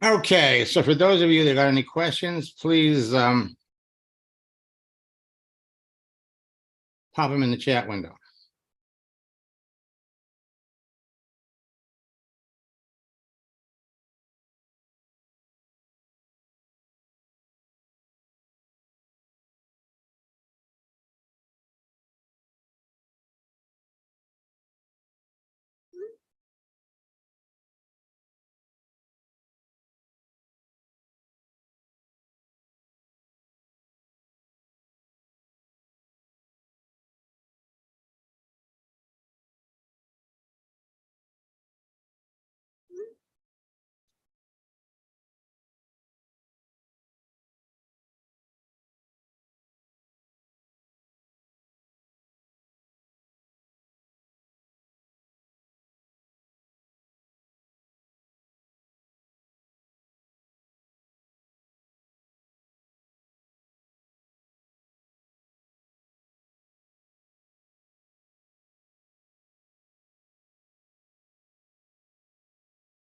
Okay, so for those of you that got any questions, please pop them in the chat window.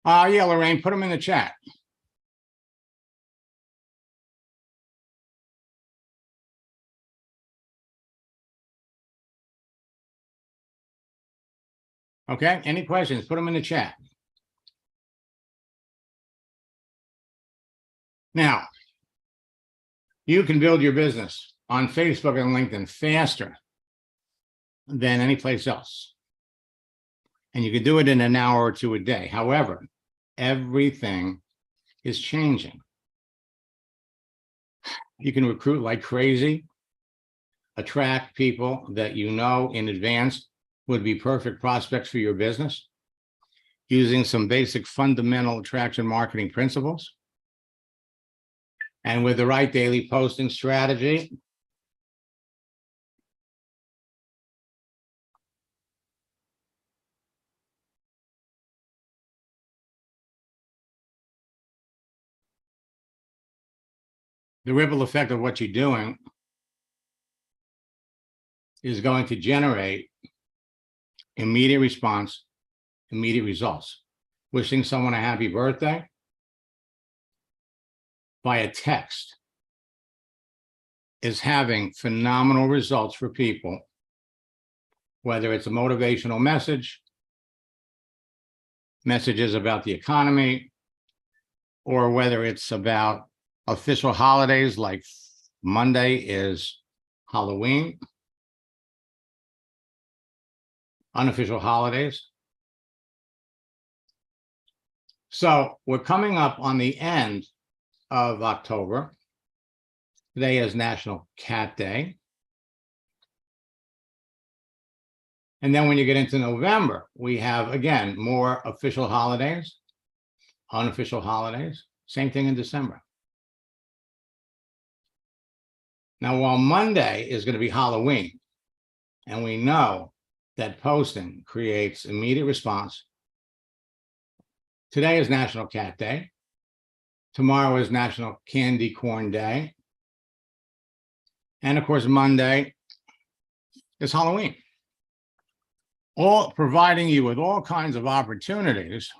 Yeah, Lorraine, put them in the chat. Okay, any questions? Put them in the chat. Now, you can build your business on Facebook and LinkedIn faster than any place else. And you can do it in an hour or two a day. However, everything is changing. You can recruit like crazy, attract people that you know in advance would be perfect prospects for your business, using some basic fundamental attraction marketing principles. And with the right daily posting strategy, the ripple effect of what you're doing is going to generate immediate response, immediate results. Wishing someone a happy birthday via text is having phenomenal results for people, whether it's a motivational message, messages about the economy, or whether it's about official holidays like Monday is Halloween, unofficial holidays. So we're coming up on the end of October. Today is National Cat Day. And then when you get into November, we have, again, more official holidays, unofficial holidays, same thing in December. Now, while Monday is going to be Halloween, and we know that posting creates immediate response, today is National Cat Day. Tomorrow is National Candy Corn Day. And of course, Monday is Halloween. All providing you with all kinds of opportunities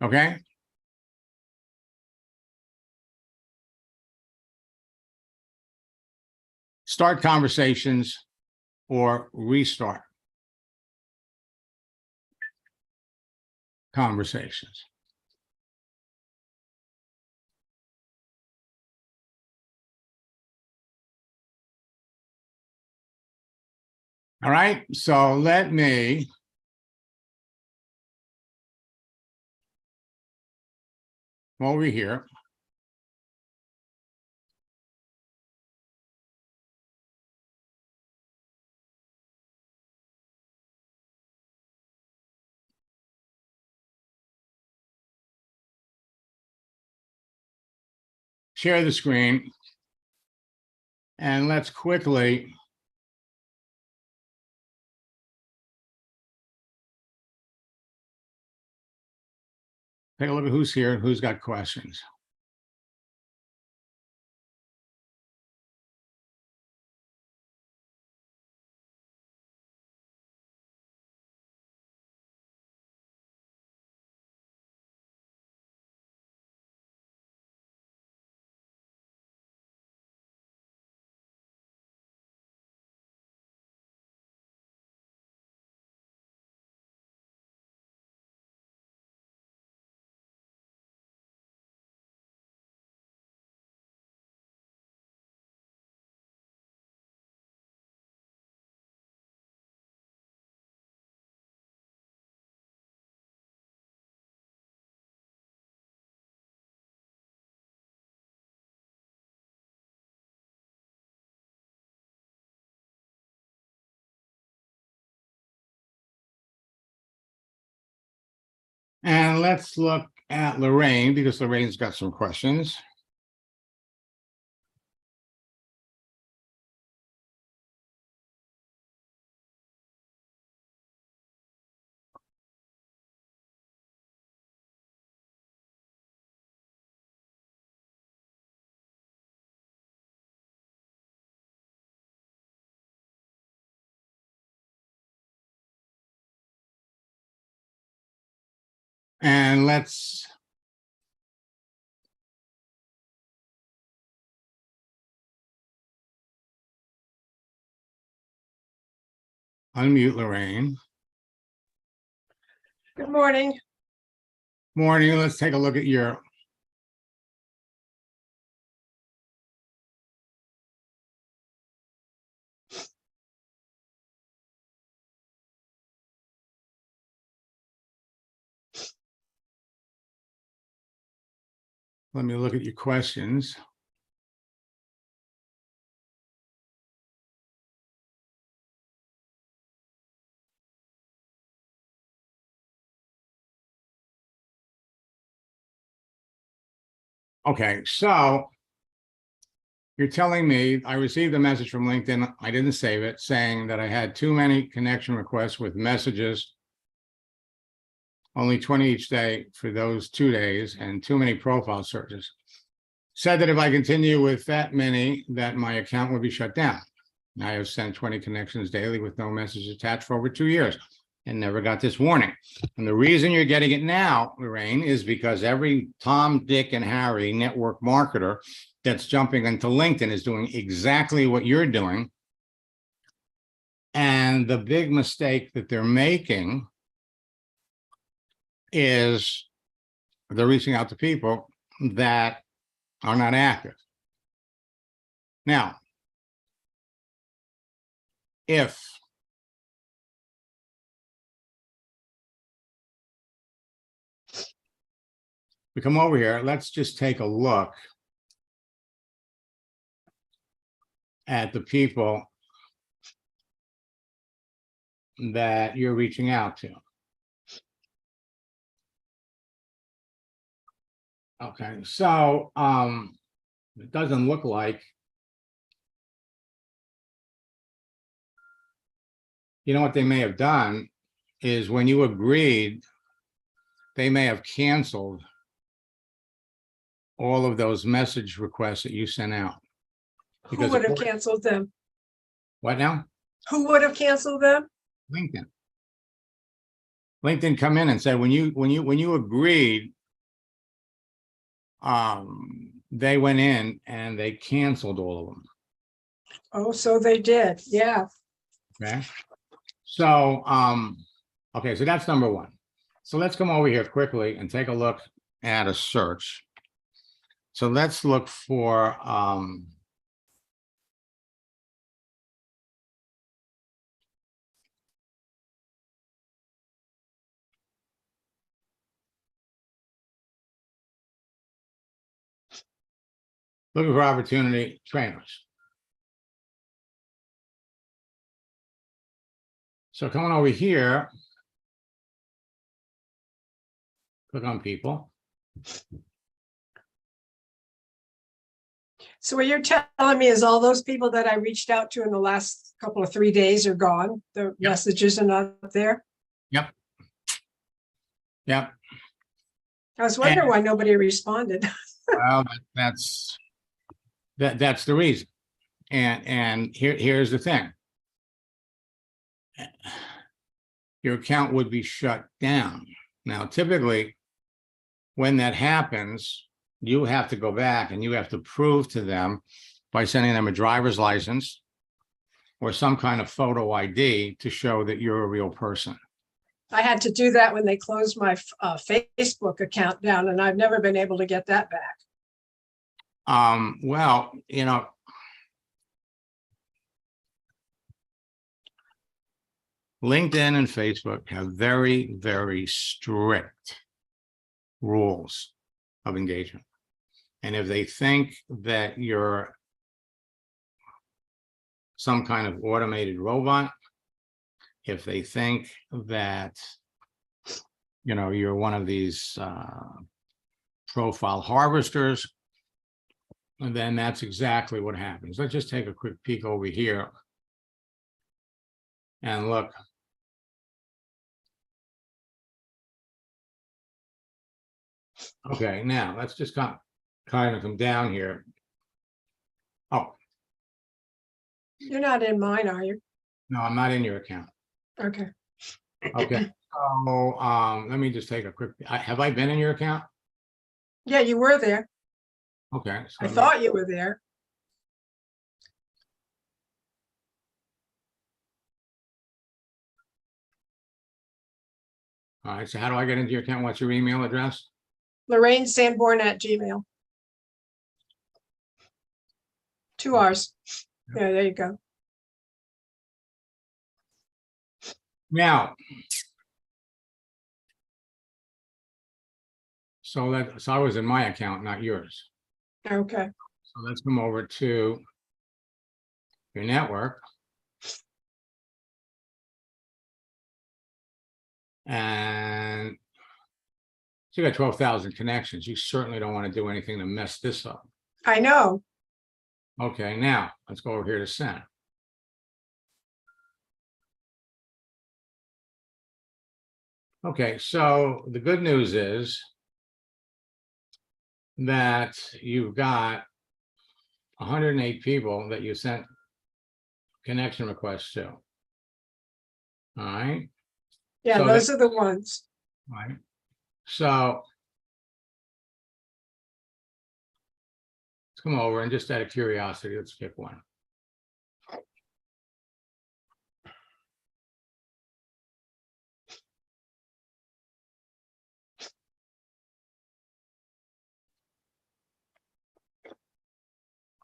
okay? Start conversations or restart conversations. All right, so let me over here. Share the screen. And let's quickly take a look at who's here and who's got questions. And let's look at Lorraine, because Lorraine's got some questions. And let's unmute Lorraine. Good morning. Morning. Let's take a look at your let me look at your questions. Okay, so you're telling me I received a message from LinkedIn. I didn't save it, saying that I had too many connection requests with messages, only 20 each day for those 2 days, and too many profile searches. Said that if I continue with that many, that my account would be shut down. I have sent 20 connections daily with no message attached for over 2 years and never got this warning. And the reason you're getting it now, Lorraine, is because every Tom, Dick, and Harry network marketer that's jumping into LinkedIn is doing exactly what you're doing. And the big mistake that they're making is they're reaching out to people that are not active. Now, if we come over here, let's just take a look at the people that you're reaching out to. Okay, so it doesn't look like, you know what they may have done is when you agreed, they may have canceled all of those message requests that you sent out. Who would have canceled them? What now? Who would have canceled them? LinkedIn. LinkedIn come in and said, when you agreed, they went in and they canceled all of them. Oh, so they did. Yeah. Okay. So, okay, so that's number one. So let's come over here quickly and take a look at a search. So let's look for, looking for opportunity trainers. So coming over here, click on people. So what you're telling me is all those people that I reached out to in the last couple of 3 days are gone. The messages are not there. Yep. Yep. I was wondering why nobody responded. Well, that's the reason. And here's the thing. Your account would be shut down. Now, typically, when that happens, you have to go back and you have to prove to them by sending them a driver's license or some kind of photo ID to show that you're a real person. I had to do that when they closed my Facebook account down, and I've never been able to get that back. Well, you know, LinkedIn and Facebook have very, very strict rules of engagement. And if they think that you're some kind of automated robot, if they think that you're one of these profile harvesters, and then that's exactly what happens. Let's just take a quick peek over here and look. Okay, now let's just kind of come down here. Oh, You're not in mine, are you? no, I'm not in your account. Okay. Okay, so let me just take a quick, have I been in your account? Yeah, you were there. Okay. So I thought you were there. All right, so how do I get into your account? What's your email address? Lorraine Sanborn at Gmail. 2 R's. Yeah, there you go. Now, so I was in my account, not yours. Okay. So let's come over to your network. And so you got 12,000 connections. You certainly don't want to do anything to mess this up. I know. Okay, now let's go over here to send. Okay, so the good news is that you've got 108 people that you sent connection requests to. All right. Yeah, So those are the ones. Right. So let's come over and just out of curiosity, let's pick one.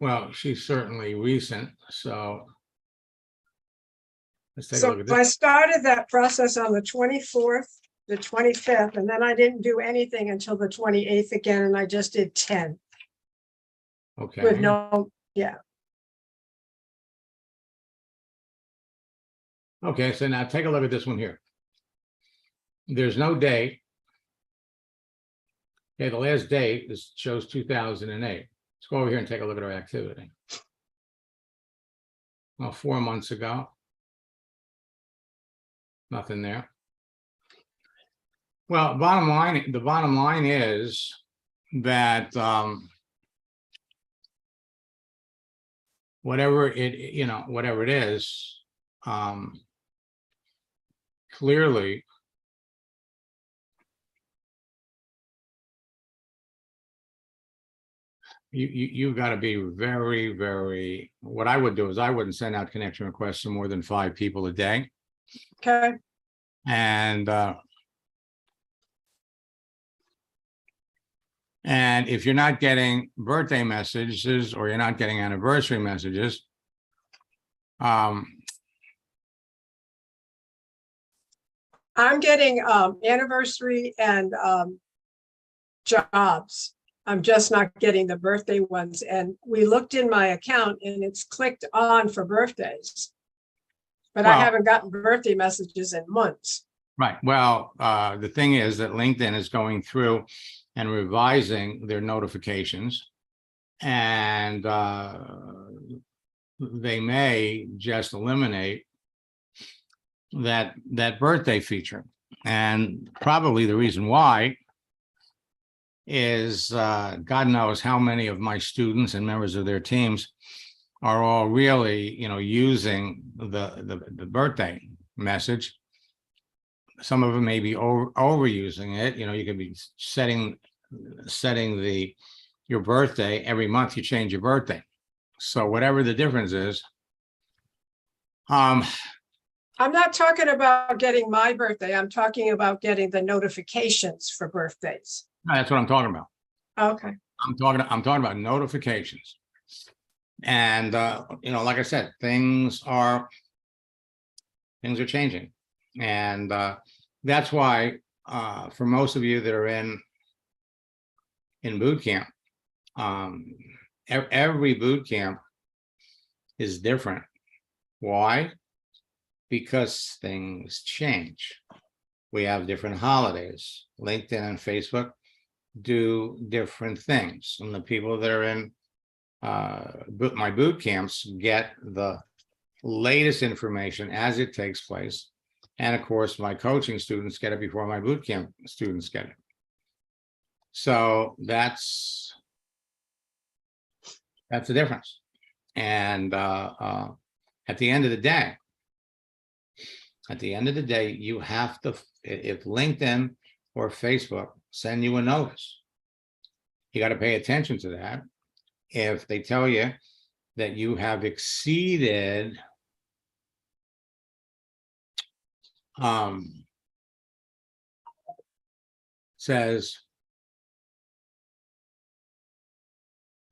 Well, she's certainly recent, so let's take a look at So I this. started that process on the 24th, the 25th, and then I didn't do anything until the 28th again, and I just did 10 with Okay, no, yeah. okay, so now take a look at this one here. There's no date. Okay, the last date shows 2008. Let's go over here and take a look at our activity. Well, 4 months ago. Nothing there. Well, the bottom line is that whatever it is, clearly you've got to be very, very, what I would do is I wouldn't send out connection requests to more than 5 people a day. Okay. And if you're not getting birthday messages or you're not getting anniversary messages, I'm getting anniversary and jobs. I'm just not getting the birthday ones. And we looked in my account and it's clicked on for birthdays. But I Well- haven't gotten birthday messages in months. right. Well, the thing is that LinkedIn is going through and revising their notifications, and they may just eliminate that birthday feature. And probably the reason why is God knows how many of my students and members of their teams are all really, using the birthday message. Some of them may be overusing it. You could be setting your birthday every month. You change your birthday, so whatever the difference is. I'm not talking about getting my birthday. I'm talking about getting the notifications for birthdays. That's what I'm talking about. Okay. I'm talking about notifications. And like I said, things are changing, and that's why for most of you that are in boot camp, every boot camp is different. Why? Because things change. We have different holidays. LinkedIn and Facebook do different things. And the people that are in my boot camps get the latest information as it takes place. And of course, my coaching students get it before my boot camp students get it. So that's the difference. And at the end of the day, you have to, if LinkedIn or Facebook send you a notice, you got to pay attention to that. If they tell you that you have exceeded says,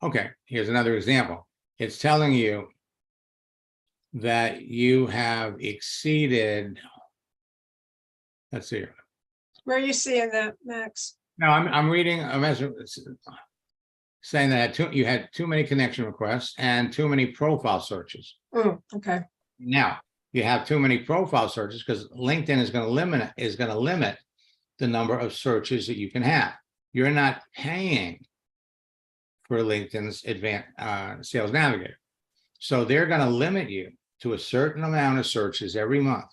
okay, here's another example. It's telling you that you have exceeded, let's see. Where are you seeing that, Max? Now I'm reading a message saying that you had too many connection requests and too many profile searches. Okay. Now you have too many profile searches because LinkedIn is going to limit the number of searches that you can have. You're not paying for LinkedIn's advanced Sales Navigator, so they're going to limit you to a certain amount of searches every month.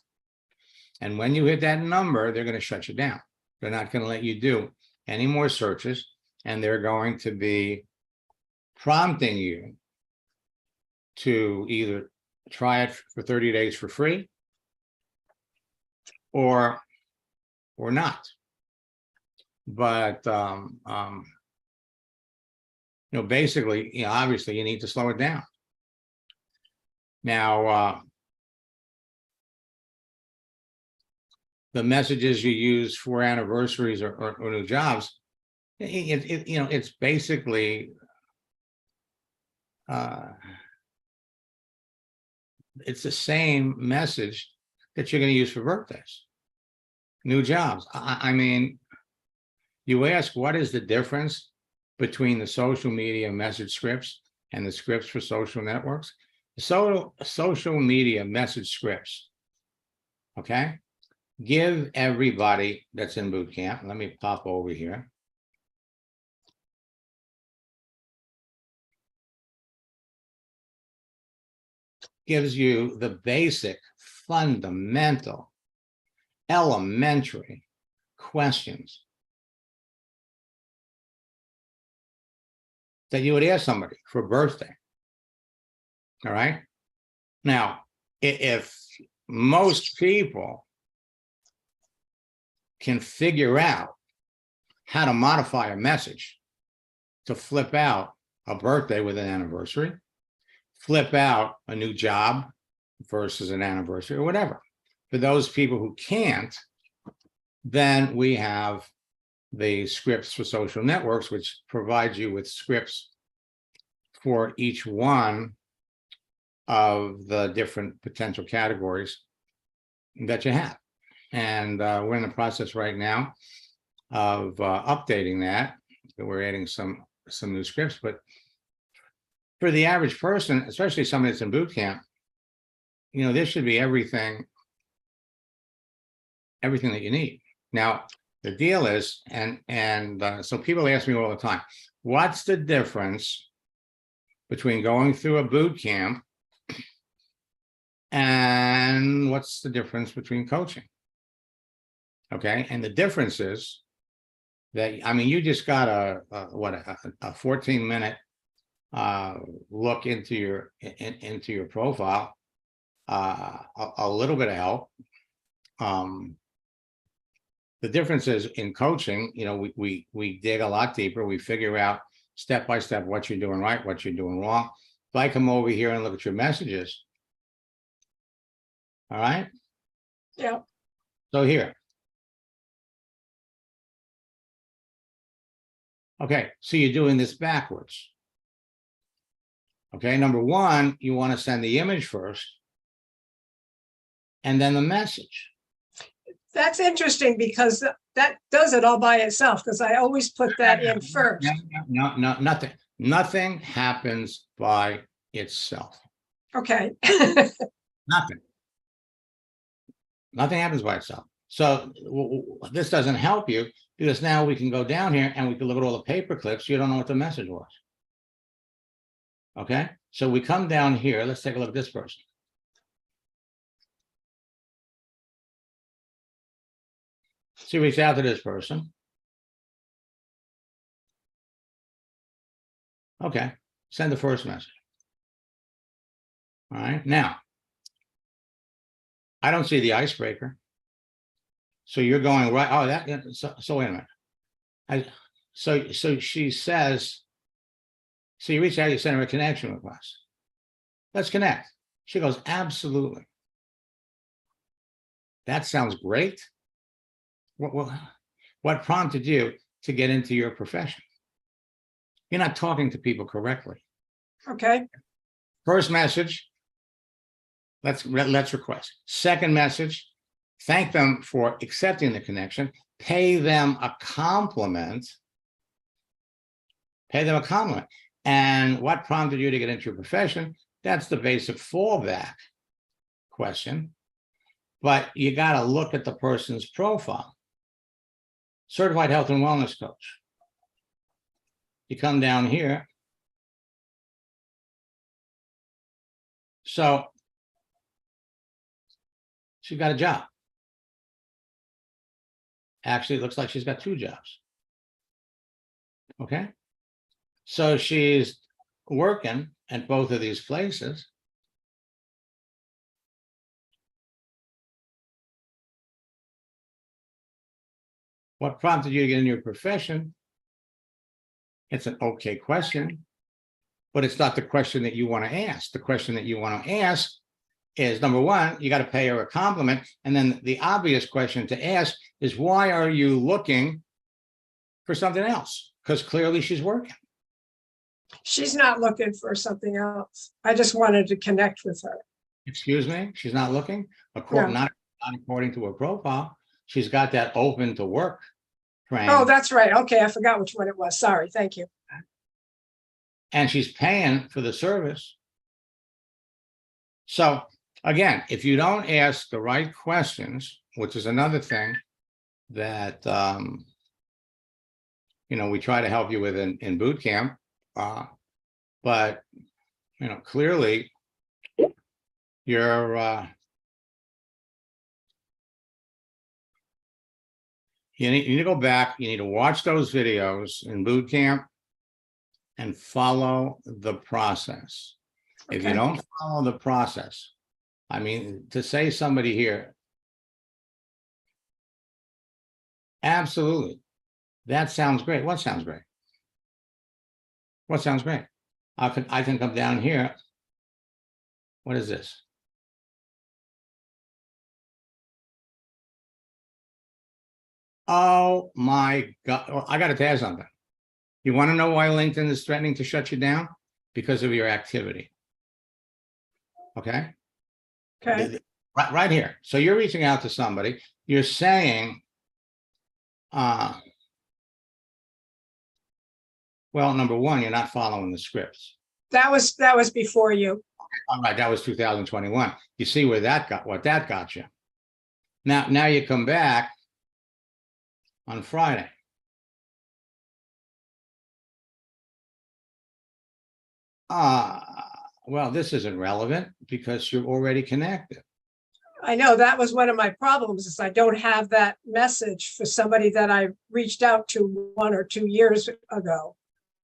And when you hit that number, they're going to shut you down. They're not going to let you do any more searches, and they're going to be prompting you to either try it for 30 days for free or not. But basically, obviously you need to slow it down. Now, the messages you use for anniversaries or new jobs, it's basically it's the same message that you're going to use for birthdays, new jobs. I mean, you ask, what is the difference between the social media message scripts and the scripts for social networks? Social media message scripts, okay, give everybody that's in boot camp, let me pop over here. Gives you the basic, fundamental, elementary questions that you would ask somebody for a birthday. All right. Now, if most people can figure out how to modify a message to flip out a birthday with an anniversary, flip out a new job versus an anniversary or whatever. For those people who can't, then we have the scripts for social networks, which provides you with scripts for each one of the different potential categories that you have. And we're in the process right now of updating that. We're adding some new scripts, but for the average person, especially somebody that's in boot camp, this should be everything that you need. Now, the deal is, and so people ask me all the time, what's the difference between going through a boot camp and what's the difference between coaching? Okay, and the difference is that, you just got a 14-minute look into your profile, a little bit of help. The difference is in coaching, we dig a lot deeper. We figure out step by step what you're doing right, what you're doing wrong. If I come over here and look at your messages, all right? Yeah. So here. Okay, so you're doing this backwards. Okay, number one, you want to send the image first and then the message. That's interesting because that does it all by itself, because I always put that in first. No, nothing. Nothing happens by itself. Okay. Nothing. Nothing happens by itself. So this doesn't help you because now we can go down here and we can look at all the paper clips. You don't know what the message was. Okay, so we come down here. Let's take a look at this person. So reach out to this person. Okay, send the first message. All right, now, I don't see the icebreaker. So you're going right, oh, that, so wait a minute. So she says, so you reach out, you send her a connection request. Let's connect. She goes, absolutely. That sounds great. What prompted you to get into your profession? You're not talking to people correctly. Okay, First message, let's request. Second message, thank them for accepting the connection. Pay them a compliment. Pay them a compliment. And what prompted you to get into your profession? That's the basic fallback question. But you got to look at the person's profile. Certified health and wellness coach. You come down here. So she got a job. Actually, it looks like she's got 2 jobs. Okay. So she's working at both of these places. What prompted you to get into your profession? It's an okay question, but it's not the question that you want to ask. The question that you want to ask is, number one, you got to pay her a compliment. And then the obvious question to ask is, why are you looking for something else? Because clearly she's working. she's not looking for something else. I just wanted to connect with her. Excuse me, she's not looking, No. not according to her profile. She's got that open to work frame. Oh, that's right. Okay, I forgot which one it was. Sorry, thank you. And she's paying for the service. So again, if you don't ask the right questions, which is another thing that we try to help you with in boot camp, but clearly you're you need to go back, you need to watch those videos in boot camp and follow the process. If you Okay. don't follow the process, I mean, to say somebody here, absolutely, that sounds great. What sounds great? What sounds great? I can come down here. What is this? Oh my God. Well, I got to tell you something. You want to know why LinkedIn is threatening to shut you down? Because of your activity. Okay? Okay, Right here. So you're reaching out to somebody. You're saying, well, number one, you're not following the scripts. that was before you. All right, that was 2021. You see where what that got you. Now you come back on Friday. Well, this isn't relevant because you're already connected. I know that was one of my problems is I don't have that message for somebody that I reached out to 1 or 2 years ago.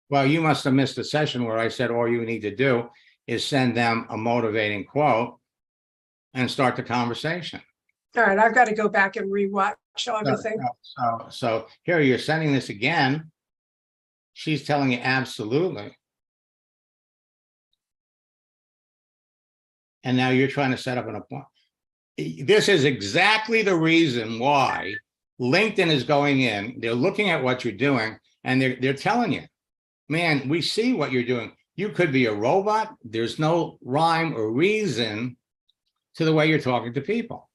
Well, you must have missed a session where I said all you need to do is send them a motivating quote and start the conversation. All right, I've got to go back and rewatch everything. So here you're sending this again. She's telling you absolutely. And now you're trying to set up an appointment. This is exactly the reason why LinkedIn is going in. They're looking at what you're doing and they're telling you, man, we see what you're doing. You could be a robot. There's no rhyme or reason to the way you're talking to people.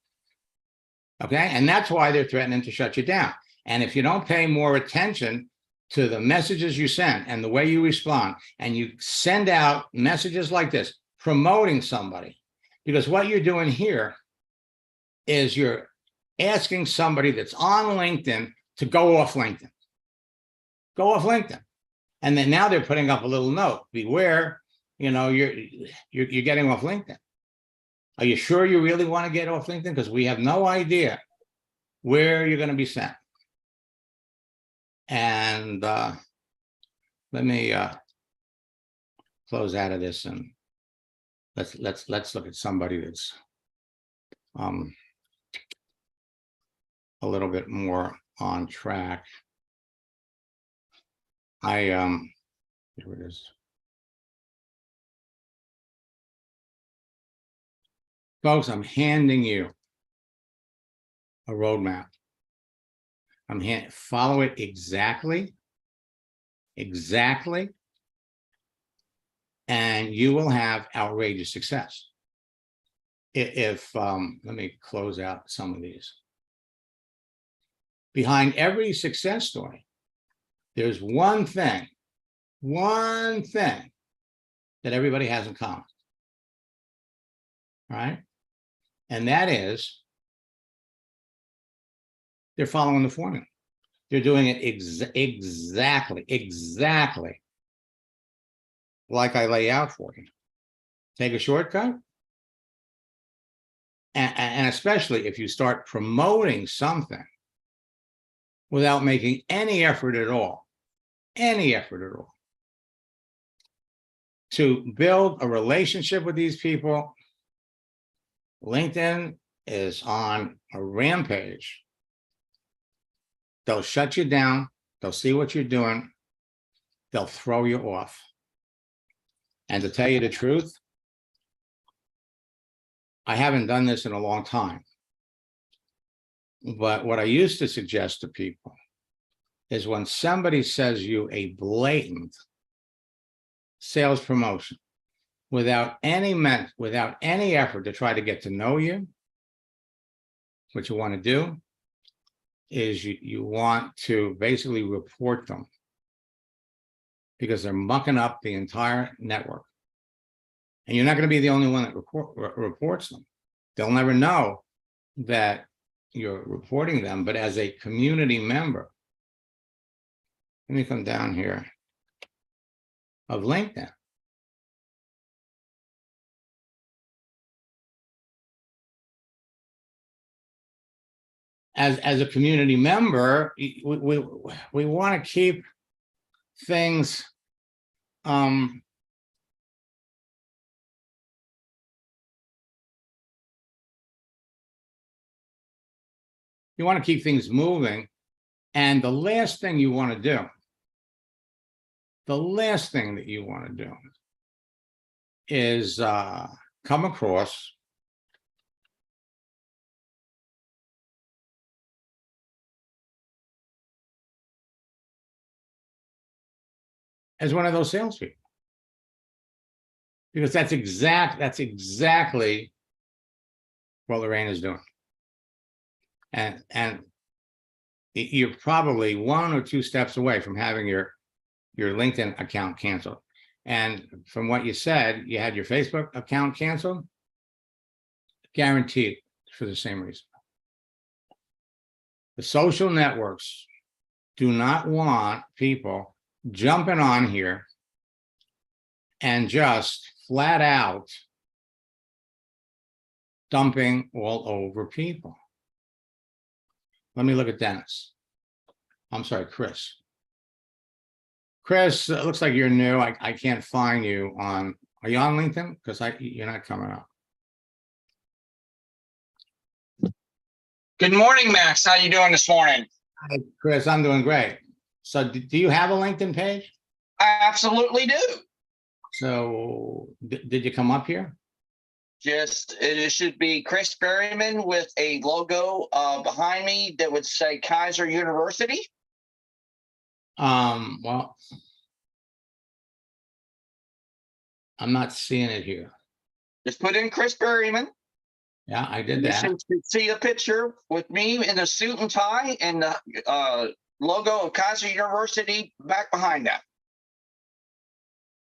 Okay. And that's why they're threatening to shut you down. And if you don't pay more attention to the messages you send and the way you respond, and you send out messages like this, promoting somebody, because what you're doing here is you're asking somebody that's on LinkedIn to go off LinkedIn. Go off LinkedIn. And then now they're putting up a little note, beware, you're getting off LinkedIn. Are you sure you really want to get off LinkedIn? Because we have no idea where you're going to be sent. And let me close out of this, and let's look at somebody that's a little bit more on track. Here it is. Folks, I'm handing you a roadmap. Follow it exactly, and you will have outrageous success. If let me close out some of these. Behind every success story, there's one thing that everybody has in common, right? And that is they're following the formula. They're doing it exactly like I lay out for you. Take a shortcut. And especially if you start promoting something without making any effort at all, to build a relationship with these people, LinkedIn is on a rampage. They'll shut you down. They'll see what you're doing. They'll throw you off. And to tell you the truth, I haven't done this in a long time. But what I used to suggest to people is when somebody says you a blatant sales promotion without any effort to try to get to know you, what you want to do is you want to basically report them, because they're mucking up the entire network. And you're not going to be the only one that reports them. They'll never know that you're reporting them, but as a community member, let me come down here, of LinkedIn. As a community member, we want to keep things you want to keep things moving. And the last thing you want to do, is come across as one of those salespeople, because that's exactly what Lorraine is doing. And you're probably 1 or 2 steps away from having your LinkedIn account canceled. And from what you said, you had your Facebook account canceled, guaranteed for the same reason. The social networks do not want people jumping on here and just flat out dumping all over people. Let me look at Dennis. I'm sorry, Chris. Chris, it looks like you're new. I can't find you on, are you on LinkedIn? Because you're not coming up. Good morning, Max. How you doing this morning? Hi, Chris, I'm doing great. So do you have a LinkedIn page? I absolutely do. So did you come up here? It should be Chris Berryman with a logo behind me that would say Kaiser University. Well, I'm not seeing it here. Just put in Chris Berryman. Yeah, I did You that. should see a picture with me in a suit and tie and the logo of Kaiser University back behind that.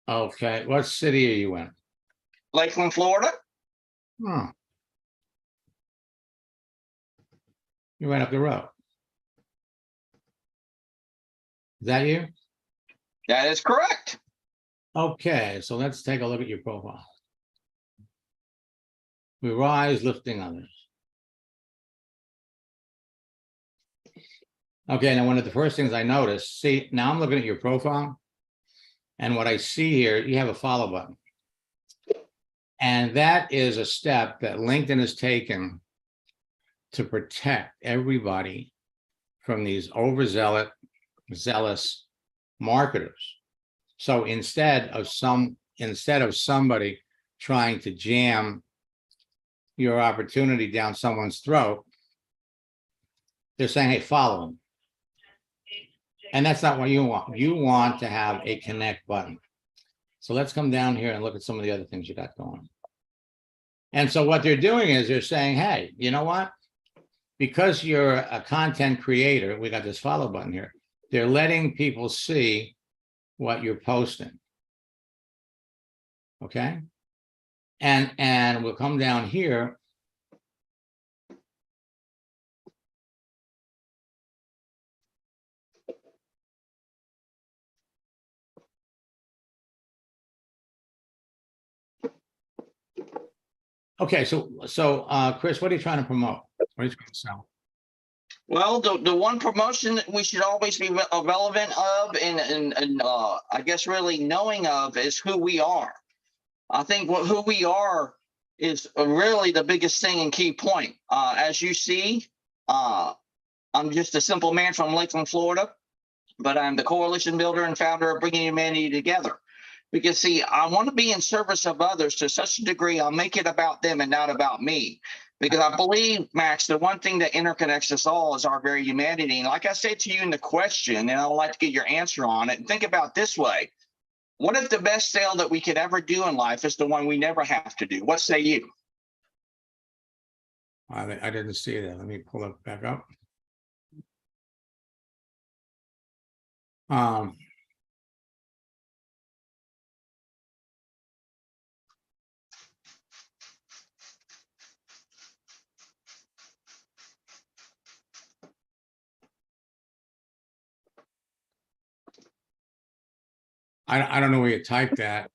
Okay, what city are you in? Lakeland, Florida. Hmm. You're right up the road. Is that you? That is correct. Okay, so let's take a look at your profile. We rise, lifting others. Okay, now one of the first things I noticed, see, now I'm looking at your profile, and what I see here, you have a follow button. And that is a step that LinkedIn has taken to protect everybody from these overzealous, zealous marketers. So instead of somebody trying to jam your opportunity down someone's throat, they're saying, hey, follow them. And that's not what you want. You want to have a connect button. So let's come down here and look at some of the other things you got going. And so what they're doing is they're saying, hey, you know what? Because you're a content creator, we got this follow button here. They're letting people see what you're posting. Okay. And we'll come down here. Okay, so Chris, what are you trying to promote? What are you trying to sell? Well, the one promotion that we should always be relevant of and I guess really knowing of is who we are. I think who we are is really the biggest thing and key point. As you see, I'm just a simple man from Lakeland, Florida, but I'm the coalition builder and founder of Bringing Humanity Together. Because see, I want to be in service of others to such a degree, I'll make it about them and not about me. Because I believe, Max, the one thing that interconnects us all is our very humanity. And like I said to you in the question, and I'd like to get your answer on it, and think about this way. What if the best sale that we could ever do in life is the one we never have to do? What say you? I didn't see that. Let me pull it back up. I don't know where you typed that.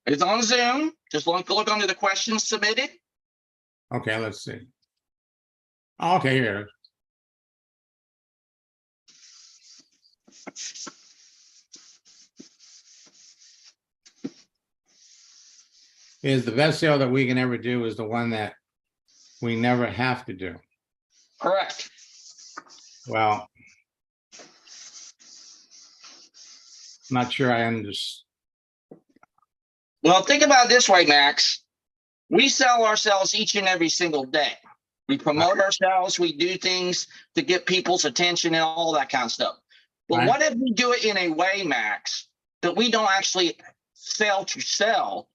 It's on Zoom. Just look under the questions submitted. Okay, let's see. Okay, here. Is the best sale that we can ever do is the one that we never have to do. Correct. Well, I'm not sure I understand. Well, think about it this way, Max. We sell ourselves each and every single day. We promote ourselves. We do things to get people's attention and all that kind of stuff. But Right. what if we do it in a way, Max, that we don't actually sell to sell,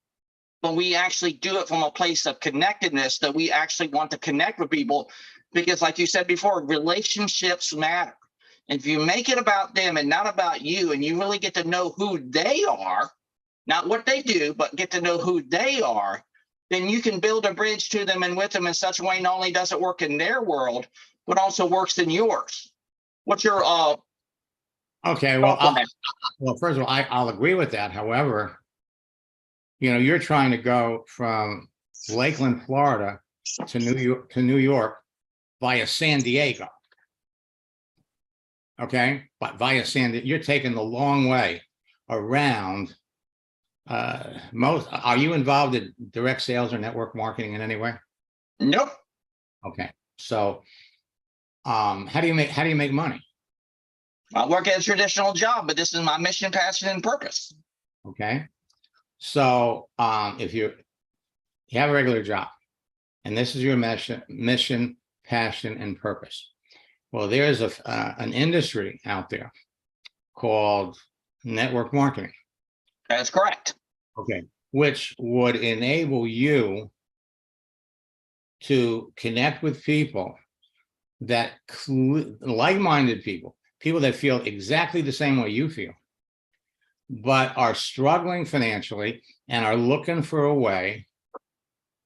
but we actually do it from a place of connectedness, that we actually want to connect with people? Because like you said before, relationships matter. If you make it about them and not about you, and you really get to know who they are, not what they do, but get to know who they are, then you can build a bridge to them and with them in such a way not only does it work in their world, but also works in yours. What's your Okay, well, first of all, I'll agree with that. However, you know, you're trying to go from Lakeland, Florida to New York via San Diego. Okay, but via you're taking the long way around. Are you involved in direct sales or network marketing in any way? Nope. Okay, so how do you make money? I work at a traditional job, but this is my mission, passion, and purpose. Okay, so if you have a regular job and this is your mission, passion, and purpose, well, there's an industry out there called network marketing. That's correct. Okay, which would enable you to connect with people that like-minded people that feel exactly the same way you feel, but are struggling financially and are looking for a way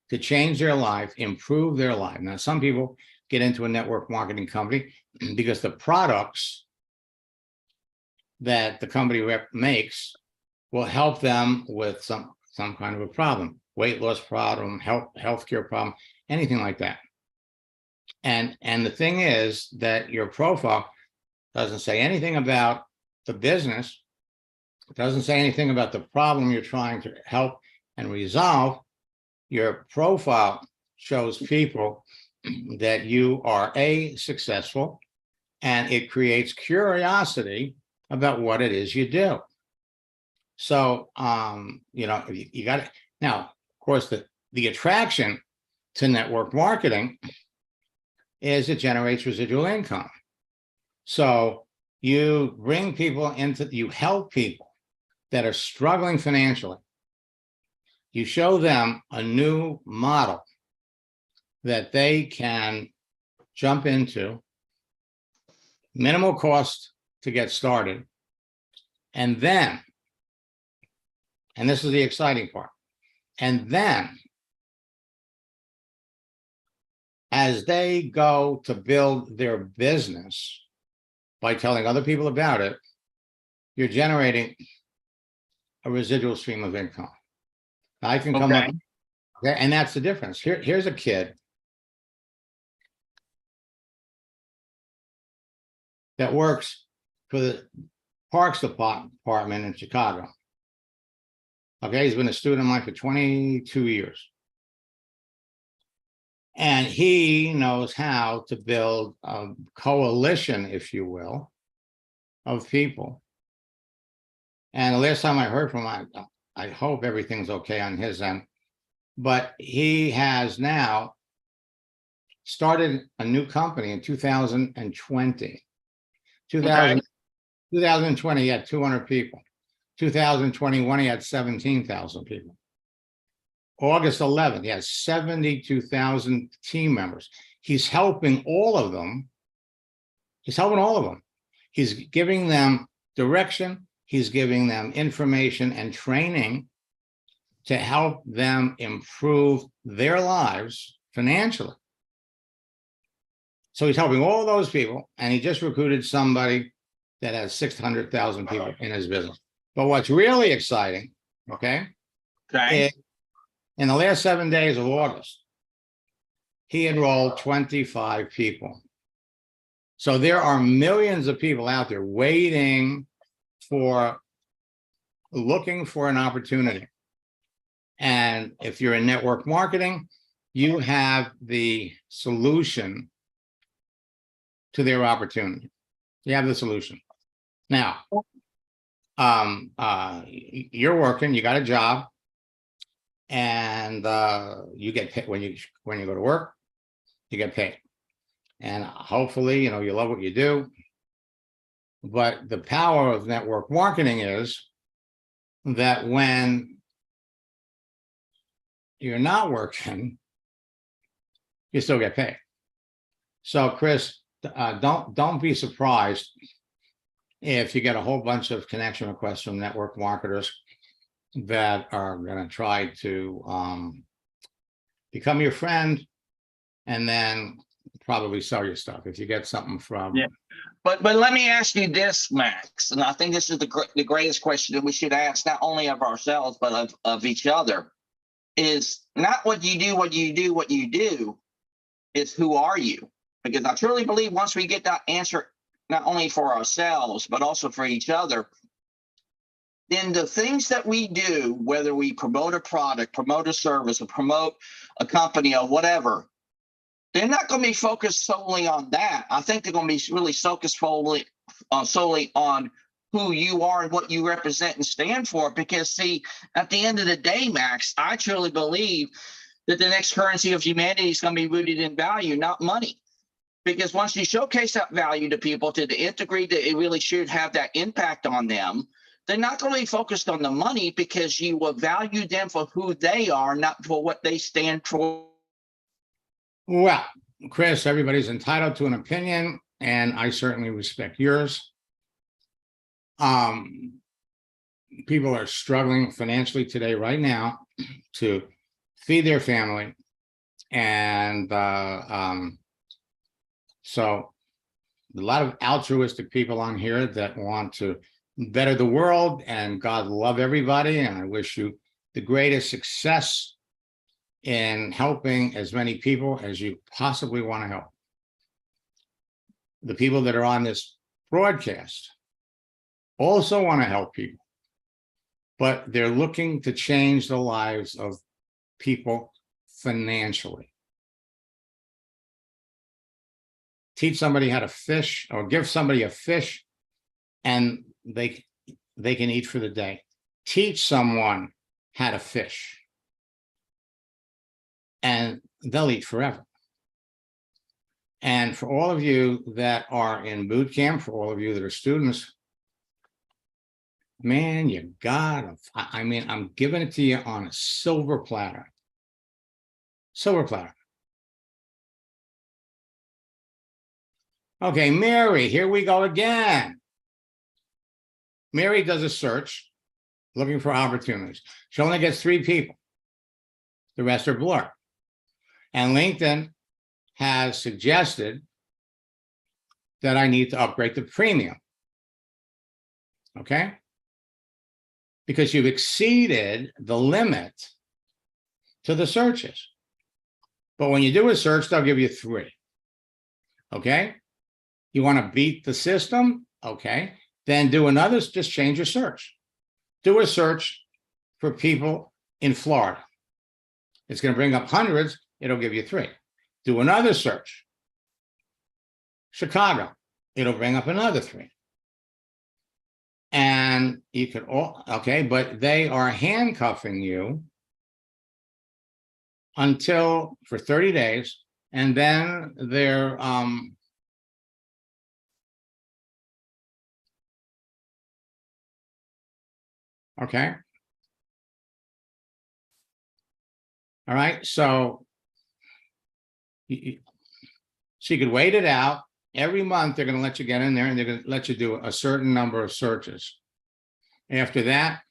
to change their life, improve their life. Now, some people, get into a network marketing company because the products that the company makes will help them with some kind of a problem, weight loss problem, healthcare problem, anything like that. And the thing is that your profile doesn't say anything about the business. It doesn't say anything about the problem you're trying to help and resolve. Your profile shows people that you are successful, and it creates curiosity about what it is you do. So, you got it. Now, of course, the attraction to network marketing is it generates residual income. So you bring people you help people that are struggling financially. You show them a new model that they can jump into, minimal cost to get started. And then, and this is the exciting part, and then as they go to build their business by telling other people about it, you're generating a residual stream of income. I can come up, and that's the difference. Here's a kid that works for the Parks Department in Chicago. Okay, he's been a student of mine for 22 years. And he knows how to build a coalition, if you will, of people. And the last time I heard from him, I hope everything's okay on his end, but he has now started a new company in 2020. 2020, he had 200 people. 2021, he had 17,000 people. August 11th, he has 72,000 team members. He's helping all of them. He's helping all of them. He's giving them direction. He's giving them information and training to help them improve their lives financially. So he's helping all those people, and he just recruited somebody that has 600,000 people in his business. But what's really exciting, is in the last 7 days of August, he enrolled 25 people. So there are millions of people out there looking for an opportunity. And if you're in network marketing, you have the solution to their opportunity. You have the solution. Now, you're working, you got a job, and you get paid when you go to work, you get paid. And hopefully, you love what you do. But the power of network marketing is that when you're not working, you still get paid. So, Chris, don't be surprised if you get a whole bunch of connection requests from network marketers that are going to try to become your friend and then probably sell your stuff if you get something from. Yeah. But let me ask you this, Max, and I think this is the greatest question that we should ask, not only of ourselves, but of each other, is not what you do, is who are you? Because I truly believe once we get that answer, not only for ourselves, but also for each other, then the things that we do, whether we promote a product, promote a service, or promote a company or whatever, they're not going to be focused solely on that. I think they're going to be really focused solely on who you are and what you represent and stand for. Because, see, at the end of the day, Max, I truly believe that the next currency of humanity is going to be rooted in value, not money. Because once you showcase that value to people to the degree that it really should have that impact on them, they're not going to be focused on the money, because you will value them for who they are, not for what they stand for. Well, Chris, everybody's entitled to an opinion, and I certainly respect yours. People are struggling financially today, right now, to feed their family, and So a lot of altruistic people on here that want to better the world, and God love everybody. And I wish you the greatest success in helping as many people as you possibly want to help. The people that are on this broadcast also want to help people, but they're looking to change the lives of people financially. Teach somebody how to fish, or give somebody a fish and they can eat for the day. Teach someone how to fish and they'll eat forever. And for all of you that are in boot camp, for all of you that are students, man, you gotta, I mean, I'm giving it to you on a silver platter. Silver platter. Okay, Mary, here we go again. Mary does a search looking for opportunities. She only gets 3 people. The rest are blurred. And LinkedIn has suggested that I need to upgrade the premium. Okay? Because you've exceeded the limit to the searches. But when you do a search, they'll give you 3. Okay? You want to beat the system? Okay. Then do another, just change your search. Do a search for people in Florida. It's going to bring up hundreds. It'll give you 3. Do another search. Chicago. It'll bring up another 3. And you could all, okay, but they are handcuffing you until for 30 days. And then they're, okay. All right. So you could wait it out. Every month, they're going to let you get in there and they're going to let you do a certain number of searches. After that,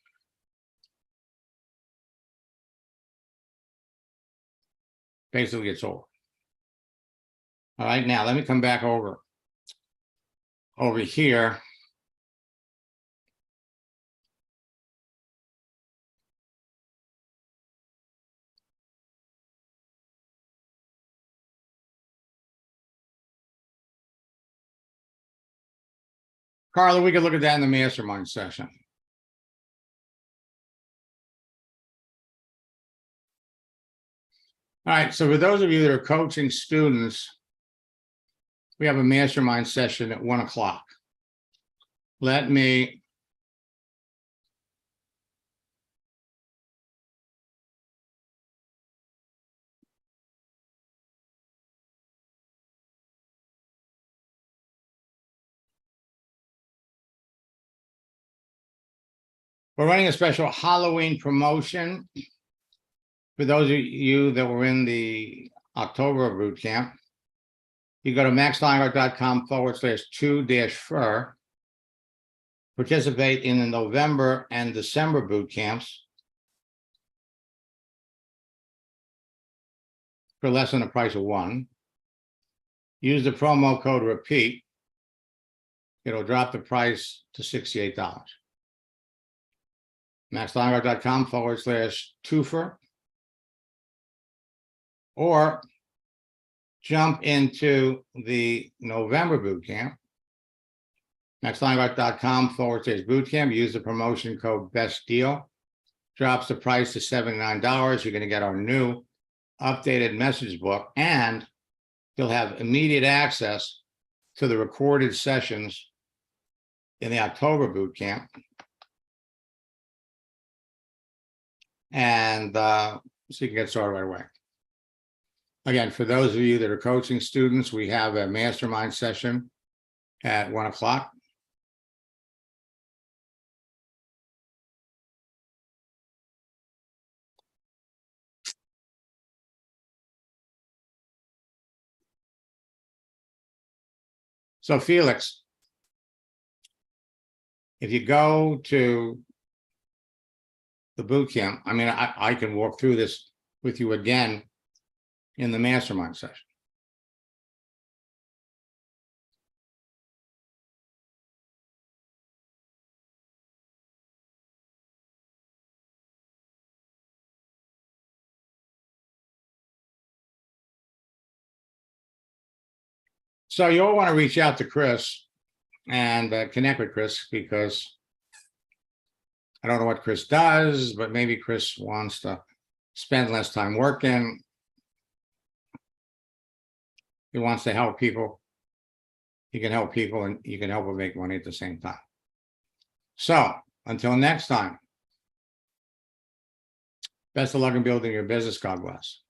basically it's over. All right. Now, let me come back over here. Carla, we could look at that in the mastermind session. All right, so for those of you that are coaching students, we have a mastermind session at 1 o'clock. Let me We're running a special Halloween promotion. For those of you that were in the October boot camp, you go to maxsteingart.com/2-fur. Participate in the November and December boot camps for less than the price of one. Use the promo code REPEAT. It'll drop the price to $68. maxsteingart.com/2-fur. Or jump into the November boot camp. maxsteingart.com/boot camp. Use the promotion code BEST DEAL. Drops the price to $79. You're going to get our new updated message book, and you'll have immediate access to the recorded sessions in the October boot camp. And so you can get started right away. Again, for those of you that are coaching students, we have a mastermind session at 1 o'clock. So Felix, if you go to the boot camp, I mean, I can walk through this with you again in the mastermind session. So you all want to reach out to Chris and connect with Chris, because I don't know what Chris does, but maybe Chris wants to spend less time working. He wants to help people. He can help people, and you can help him make money at the same time. So until next time, best of luck in building your business. God bless.